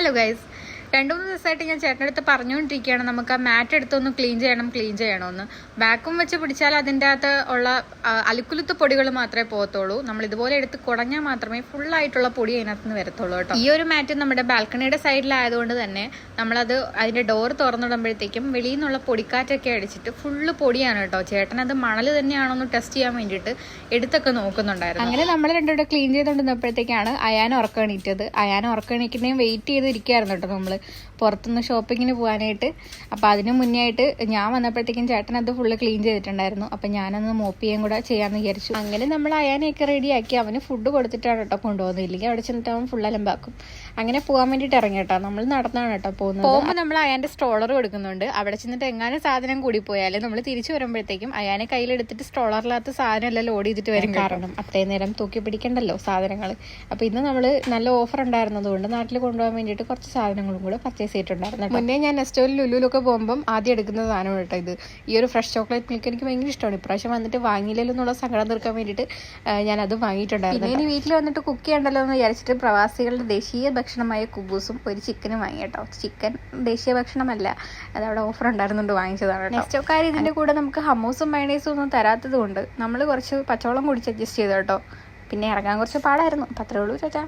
Hello guys, 2-3 ദിവസമായിട്ട് ഞാൻ ചേട്ടനടുത്ത് പറഞ്ഞുകൊണ്ടിരിക്കുകയാണ് നമുക്ക് ആ മാറ്റ് എടുത്തൊന്ന് ക്ലീൻ ചെയ്യണമെന്ന്. വാക്യൂം വെച്ച് പിടിച്ചാൽ അതിൻ്റെ അകത്ത് ഉള്ള അലുക്കുലുത്ത് പൊടികൾ മാത്രമേ പോകത്തുള്ളൂ. നമ്മൾ ഇതുപോലെ എടുത്ത് കുടഞ്ഞാൽ മാത്രമേ ഫുള്ളായിട്ടുള്ള പൊടി അതിനകത്ത് നിന്ന് വരത്തുള്ളൂ കേട്ടോ. ഈ ഒരു മാറ്റ് നമ്മുടെ ബാൽക്കണിയുടെ സൈഡിലായതുകൊണ്ട് തന്നെ നമ്മളത് അതിൻ്റെ ഡോർ തുറന്നിടുമ്പോഴത്തേക്കും വെളിയിൽ നിന്നുള്ള പൊടിക്കാറ്റൊക്കെ അടിച്ചിട്ട് ഫുള്ള് പൊടിയാണ് കേട്ടോ. ചേട്ടൻ അത് മണൽ തന്നെയാണോ എന്ന് ടെസ്റ്റ് ചെയ്യാൻ വേണ്ടിയിട്ട് എടുത്തൊക്കെ നോക്കുന്നുണ്ടായിരുന്നു. അങ്ങനെ നമ്മൾ രണ്ടുകൂടെ ക്ലീൻ ചെയ്തുകൊണ്ടിരുന്നപ്പോഴത്തേക്കാണ് അയാൻ ഉറക്കണീറ്റത്. അയാൻ ഉറക്കണീക്കുന്നതും വെയിറ്റ് ചെയ്തിരിക്കുകയായിരുന്നു കേട്ടോ നമ്മൾ പുറത്തുനിന്ന് ഷോപ്പിങ്ങിന് പോകാനായിട്ട്. അപ്പോൾ അതിന് മുന്നേ ആയിട്ട് ഞാൻ വന്നപ്പോഴത്തേക്കും ചേട്ടൻ അത് ഫുള്ള് ക്ലീൻ ചെയ്തിട്ടുണ്ടായിരുന്നു. അപ്പം ഞാനൊന്ന് മോപ്പ് ചെയ്യാൻ കൂടെ ചെയ്യാമെന്ന് വിചാരിച്ചു. അങ്ങനെ നമ്മൾ അയാനെയൊക്കെ റെഡിയാക്കി അവന് ഫുഡ് കൊടുത്തിട്ടാണ് കേട്ടോ കൊണ്ടുപോകുന്നത്. ഇല്ലെങ്കിൽ അവിടെ ചെന്നിട്ട് അവൻ ഫുൾ അലമ്പാക്കും. അങ്ങനെ പോകാൻ വേണ്ടിയിട്ട് ഇറങ്ങി കേട്ടോ. നമ്മൾ നടന്നാണ് കേട്ടോ പോകുമ്പോൾ നമ്മൾ അയാൻ്റെ സ്ട്രോളർ കൊടുക്കുന്നുണ്ട്. അവിടെ ചെന്നിട്ട് എങ്ങാനും സാധനം കൂടി പോയാൽ നമ്മൾ തിരിച്ചു വരുമ്പോഴത്തേക്കും അയാനെ കയ്യിലെടുത്തിട്ട് സ്ട്രോളറിനകത്ത് സാധനം എല്ലാം ലോഡ് ചെയ്തിട്ട് വരും. കാരണം അത്രയും നേരം തൂക്കി പിടിക്കണ്ടല്ലോ സാധനങ്ങൾ. അപ്പോൾ ഇന്ന് നമ്മൾ നല്ല ഓഫർ ഉണ്ടായിരുന്നതുകൊണ്ട് നാട്ടിൽ കൊണ്ടുപോകാൻ വേണ്ടിയിട്ട് കുറച്ച് സാധനങ്ങളും കൂടെ പർച്ചേസ് ചെയ്തിട്ടുണ്ടായിരുന്നു. മുന്നേ ഞാൻ നെസ്റ്റോയിൽ ലുലുലൊക്കെ പോകുമ്പം ആദ്യം എടുക്കുന്ന സാധനമാണ് കേട്ടോ ഇത്. ഈ ഒരു ഫ്രഷ് ചോക്ലേറ്റ് മിൽക്ക് എനിക്ക് ഭയങ്കര ഇഷ്ടമാണ്. ഇപ്രാവശ്യം വന്നിട്ട് വാങ്ങിയില്ലല്ലോ എന്നുള്ള സങ്കടം തീർക്കാൻ വേണ്ടിയിട്ട് ഞാനത് വാങ്ങിയിട്ടുണ്ടായിരുന്നു. ഇനി വീട്ടിൽ വന്നിട്ട് കുക്ക് ചെയ്യണ്ടല്ലോ എന്ന് വിചാരിച്ചിട്ട് പ്രവാസികളുടെ ദേശീയ ഭക്ഷണമായ കുബൂസും ഒരു ചിക്കനും വാങ്ങി കേട്ടോ. ചിക്കൻ ദേശീയ ഭക്ഷണമല്ല, അതവിടെ ഓഫർ ഉണ്ടായിരുന്നുകൊണ്ട് വാങ്ങിച്ചതാണ്. നെസ്റ്റോക്കാർ ഇതിൻ്റെ കൂടെ നമുക്ക് ഹമ്മൂസും മയണൈസും ഒന്നും തരാത്തത് കൊണ്ട് നമ്മൾ കുറച്ച് പച്ചവെള്ളം കുടിച്ച് അഡ്ജസ്റ്റ് ചെയ്തു കേട്ടോ. പിന്നെ ഇറങ്ങാൻ കുറച്ച് പാടായിരുന്നു. അപ്പം അത്രേ ഉള്ളൂ ചേച്ചാ.